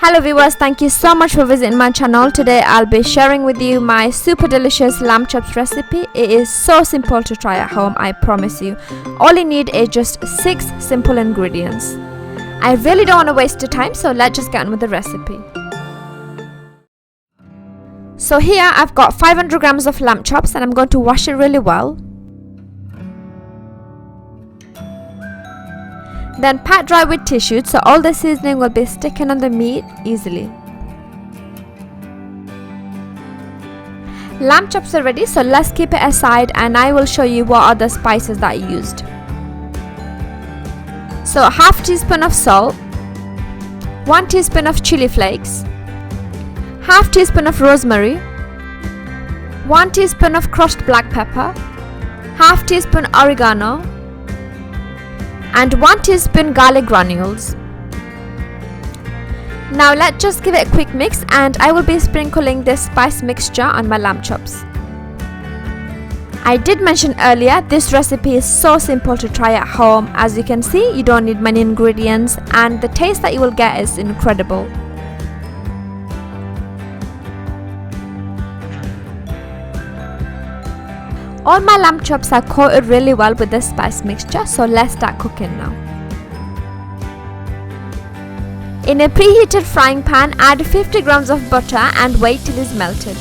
Hello viewers, thank you so much for visiting my channel. Today I'll be sharing with you my super delicious lamb chops recipe. It is so simple to try at home, I promise you. All you need is just 6 simple ingredients. I really don't want to waste your time, so let's just get on with the recipe. So here I've got 500 grams of lamb chops and I'm going to wash it really well. Then pat dry with tissue so all the seasoning will be sticking on the meat easily. Lamb chops are ready, so let's keep it aside and I will show you what other spices that I used. So half teaspoon of salt, 1 teaspoon of chili flakes, half teaspoon of rosemary, 1 teaspoon of crushed black pepper, half teaspoon oregano, and 1 teaspoon garlic granules. Now let's just give it a quick mix and I will be sprinkling this spice mixture on my lamb chops. I did mention earlier, this recipe is so simple to try at home. As you can see, you don't need many ingredients and the taste that you will get is incredible. All my lamb chops are coated really well with this spice mixture, so let's start cooking now. In a preheated frying pan, add 50 grams of butter and wait till it's melted.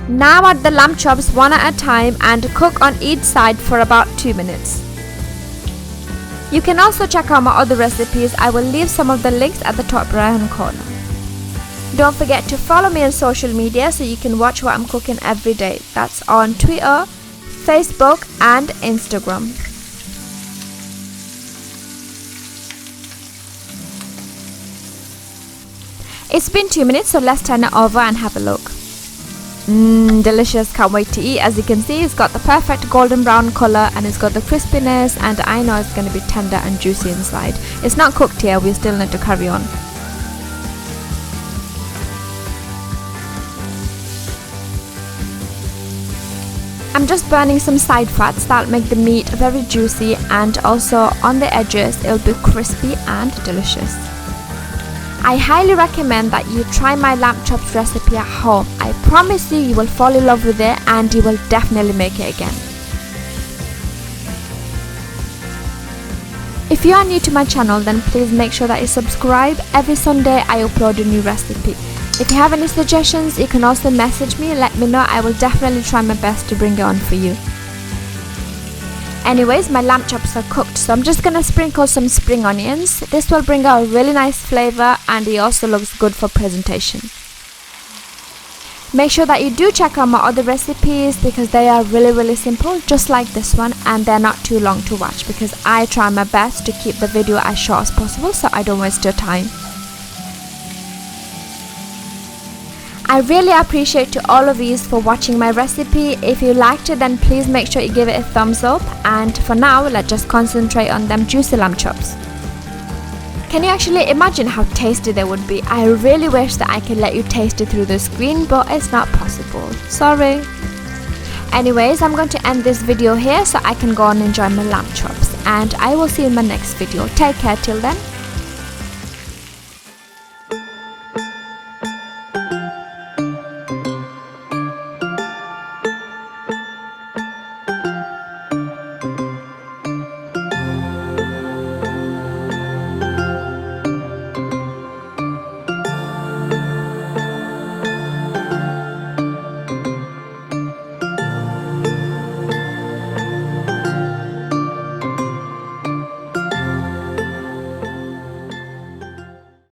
Now add the lamb chops one at a time and cook on each side for about 2 minutes. You can also check out my other recipes. I will leave some of the links at the top right hand corner. Don't forget to follow me on social media so you can watch what I'm cooking every day. That's on Twitter, Facebook and Instagram. It's been 2 minutes, so let's turn it over and have a look. Delicious, can't wait to eat. As you can see, it's got the perfect golden brown color and it's got the crispiness, and I know it's going to be tender and juicy inside. It's not cooked here, we still need to carry on. I'm just burning some side fats that'll make the meat very juicy, and also on the edges it'll be crispy and delicious. I highly recommend that you try my lamb chops recipe at home. I promise you will fall in love with it and you will definitely make it again. If you are new to my channel, then please make sure that you subscribe. Every Sunday I upload a new recipe. If you have any suggestions, you can also message me and let me know. I will definitely try my best to bring it on for you. Anyways, my lamb chops are cooked, so I'm just gonna sprinkle some spring onions. This will bring out a really nice flavor and it also looks good for presentation. Make sure that you do check out my other recipes because they are really simple, just like this one, and they're not too long to watch because I try my best to keep the video as short as possible so I don't waste your time. I really appreciate to all of you for watching my recipe. If you liked it, then please make sure you give it a thumbs up, and for now let's just concentrate on them juicy lamb chops. Can you actually imagine how tasty they would be? I really wish that I could let you taste it through the screen, but it's not possible. Sorry. Anyways, I'm going to end this video here so I can go and enjoy my lamb chops, and I will see you in my next video. Take care till then.